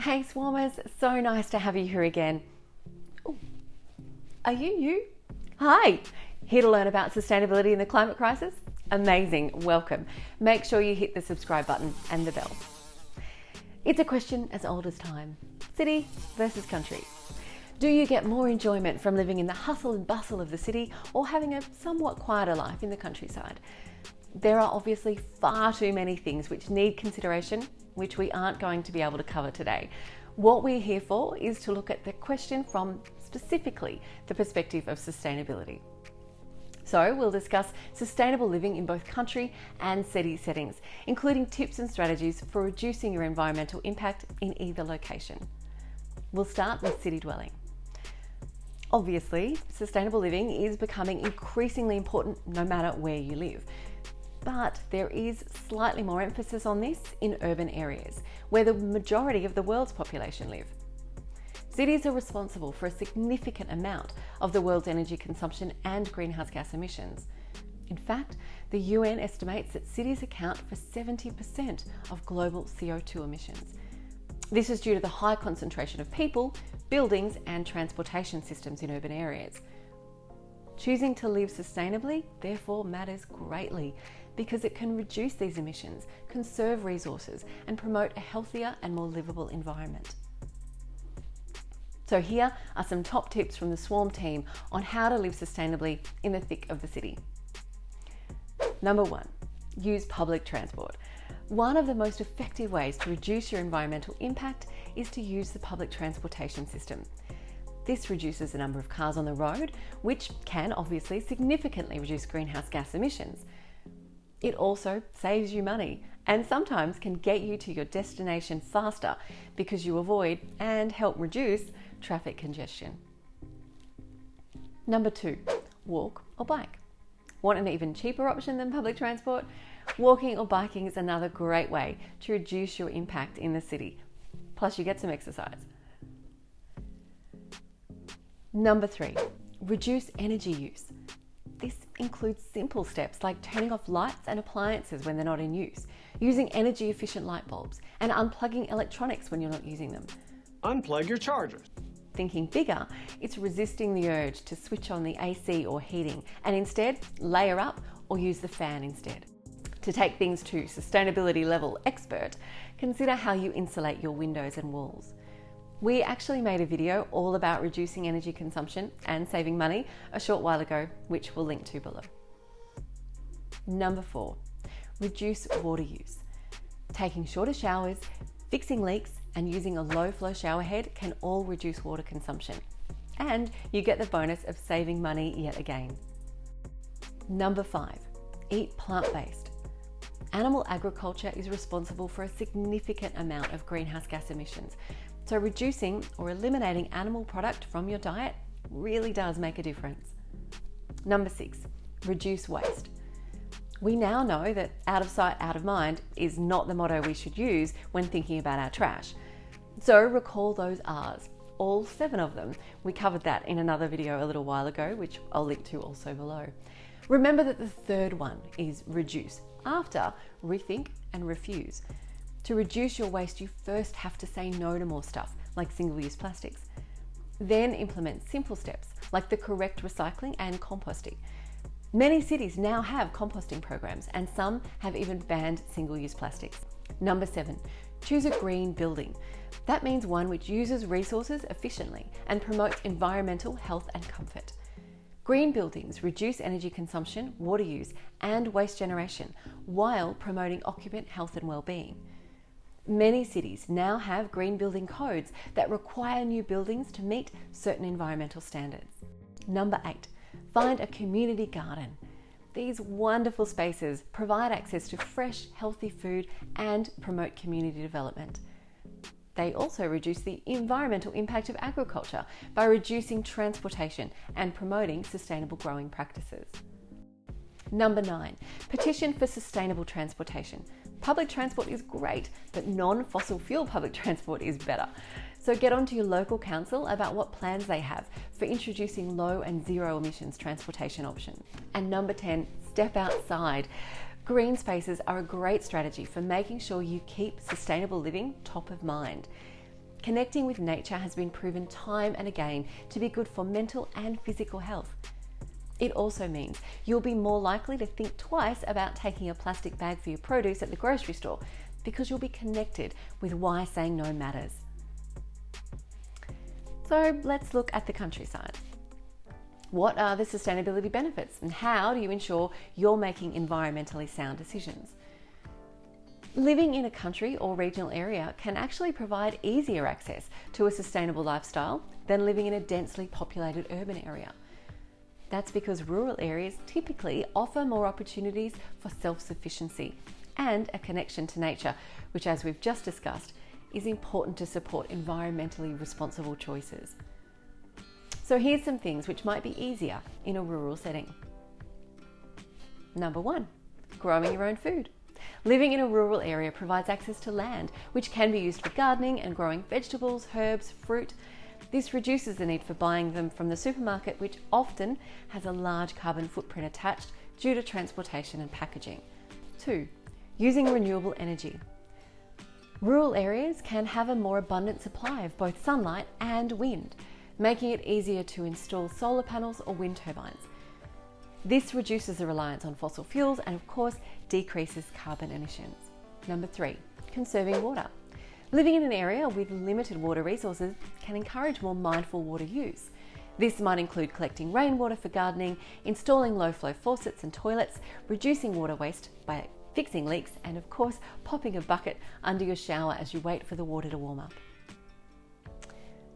Hey Swarmers, so nice to have you here again. Ooh, are you? Hi, here to learn about sustainability in the climate crisis? Amazing, welcome. Make sure you hit the subscribe button and the bell. It's a question as old as time. City versus country. Do you get more enjoyment from living in the hustle and bustle of the city or having a somewhat quieter life in the countryside? There are obviously far too many things which need consideration, which we aren't going to be able to cover today. What we're here for is to look at the question from specifically the perspective of sustainability. So we'll discuss sustainable living in both country and city settings, including tips and strategies for reducing your environmental impact in either location. We'll start with city dwelling. Obviously, sustainable living is becoming increasingly important no matter where you live. But there is slightly more emphasis on this in urban areas, where the majority of the world's population live. Cities are responsible for a significant amount of the world's energy consumption and greenhouse gas emissions. In fact, the UN estimates that cities account for 70% of global CO2 emissions. This is due to the high concentration of people, buildings, and transportation systems in urban areas. Choosing to live sustainably, therefore, matters greatly because it can reduce these emissions, conserve resources, and promote a healthier and more livable environment. So here are some top tips from the Swrm team on how to live sustainably in the thick of the city. Number 1, use public transport. One of the most effective ways to reduce your environmental impact is to use the public transportation system. This reduces the number of cars on the road, which can obviously significantly reduce greenhouse gas emissions. It also saves you money and sometimes can get you to your destination faster because you avoid and help reduce traffic congestion. Number 2, walk or bike. Want an even cheaper option than public transport? Walking or biking is another great way to reduce your impact in the city. Plus you get some exercise. Number 3, reduce energy use. This includes simple steps like turning off lights and appliances when they're not in use, using energy efficient light bulbs, and unplugging electronics when you're not using them. Unplug your chargers. Thinking bigger, it's resisting the urge to switch on the AC or heating and instead layer up or use the fan instead. To take things to sustainability level expert, consider how you insulate your windows and walls. We actually made a video all about reducing energy consumption and saving money a short while ago, which we'll link to below. Number 4, reduce water use. Taking shorter showers, fixing leaks, and using a low flow shower head can all reduce water consumption. And you get the bonus of saving money yet again. Number 5, eat plant-based. Animal agriculture is responsible for a significant amount of greenhouse gas emissions. So reducing or eliminating animal product from your diet really does make a difference. Number 6, reduce waste. We now know that out of sight, out of mind is not the motto we should use when thinking about our trash. So recall those R's, all 7 of them. We covered that in another video a little while ago, which I'll link to also below. Remember that the third one is reduce, after rethink and refuse. To reduce your waste, you first have to say no to more stuff, like single-use plastics. Then implement simple steps, like the correct recycling and composting. Many cities now have composting programs, and some have even banned single-use plastics. Number 7, choose a green building. That means one which uses resources efficiently and promotes environmental health and comfort. Green buildings reduce energy consumption, water use, and waste generation, while promoting occupant health and well-being. Many cities now have green building codes that require new buildings to meet certain environmental standards. Number 8, find a community garden. These wonderful spaces provide access to fresh, healthy food and promote community development. They also reduce the environmental impact of agriculture by reducing transportation and promoting sustainable growing practices. Number 9, petition for sustainable transportation. Public transport is great, but non-fossil fuel public transport is better. So get onto your local council about what plans they have for introducing low and zero emissions transportation options. And number 10, step outside. Green spaces are a great strategy for making sure you keep sustainable living top of mind. Connecting with nature has been proven time and again to be good for mental and physical health. It also means you'll be more likely to think twice about taking a plastic bag for your produce at the grocery store because you'll be connected with why saying no matters. So let's look at the countryside. What are the sustainability benefits and how do you ensure you're making environmentally sound decisions? Living in a country or regional area can actually provide easier access to a sustainable lifestyle than living in a densely populated urban area. That's because rural areas typically offer more opportunities for self-sufficiency and a connection to nature, which, as we've just discussed, is important to support environmentally responsible choices. So here's some things which might be easier in a rural setting. Number 1, growing your own food. Living in a rural area provides access to land, which can be used for gardening and growing vegetables, herbs, fruit. This reduces the need for buying them from the supermarket, which often has a large carbon footprint attached due to transportation and packaging. 2, using renewable energy. Rural areas can have a more abundant supply of both sunlight and wind, making it easier to install solar panels or wind turbines. This reduces the reliance on fossil fuels and, of course, decreases carbon emissions. Number 3, conserving water. Living in an area with limited water resources can encourage more mindful water use. This might include collecting rainwater for gardening, installing low-flow faucets and toilets, reducing water waste by fixing leaks, and of course, popping a bucket under your shower as you wait for the water to warm up.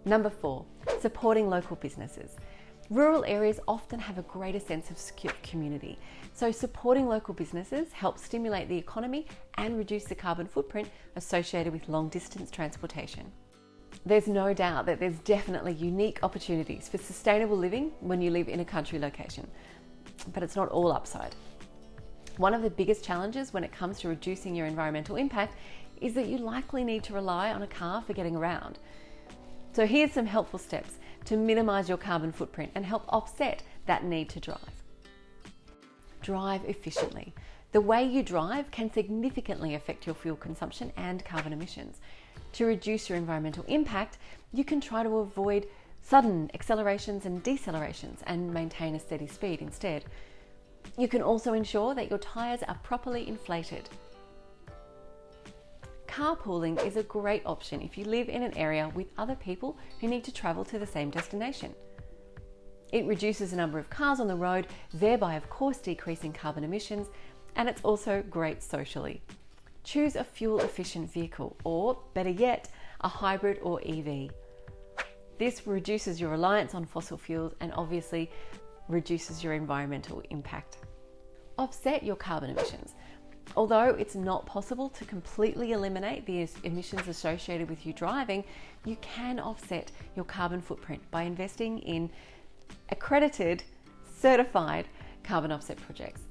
Number 4, supporting local businesses. Rural areas often have a greater sense of community, so supporting local businesses helps stimulate the economy and reduce the carbon footprint associated with long-distance transportation. There's no doubt that there's definitely unique opportunities for sustainable living when you live in a country location, but it's not all upside. One of the biggest challenges when it comes to reducing your environmental impact is that you likely need to rely on a car for getting around. So here's some helpful steps to minimise your carbon footprint and help offset that need to drive. Drive efficiently. The way you drive can significantly affect your fuel consumption and carbon emissions. To reduce your environmental impact, you can try to avoid sudden accelerations and decelerations and maintain a steady speed instead. You can also ensure that your tyres are properly inflated. Carpooling is a great option if you live in an area with other people who need to travel to the same destination. It reduces the number of cars on the road, thereby of course decreasing carbon emissions, and it's also great socially. Choose a fuel-efficient vehicle, or better yet, a hybrid or EV. This reduces your reliance on fossil fuels and obviously reduces your environmental impact. Offset your carbon emissions. Although it's not possible to completely eliminate the emissions associated with you driving, you can offset your carbon footprint by investing in accredited, certified carbon offset projects.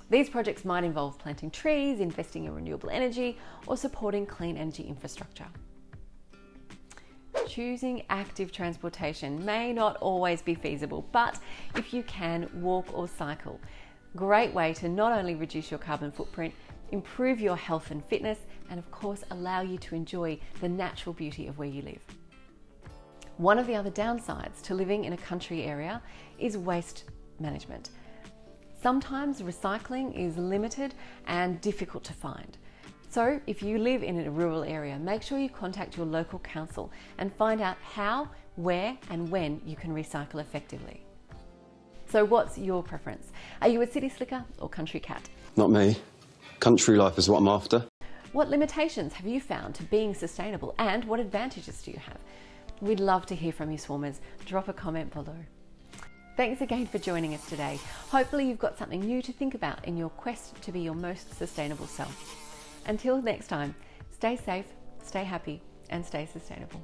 These projects might involve planting trees, investing in renewable energy, or supporting clean energy infrastructure. Choosing active transportation may not always be feasible, but if you can, walk or cycle. Great way to not only reduce your carbon footprint, improve your health and fitness, and of course allow you to enjoy the natural beauty of where you live. One of the other downsides to living in a country area is waste management. Sometimes recycling is limited and difficult to find. So if you live in a rural area, make sure you contact your local council and find out how, where and when you can recycle effectively. So what's your preference? Are you a city slicker or country cat? Not me. Country life is what I'm after. What limitations have you found to being sustainable and what advantages do you have? We'd love to hear from you, Swrmers. Drop a comment below. Thanks again for joining us today. Hopefully you've got something new to think about in your quest to be your most sustainable self. Until next time, stay safe, stay happy and stay sustainable.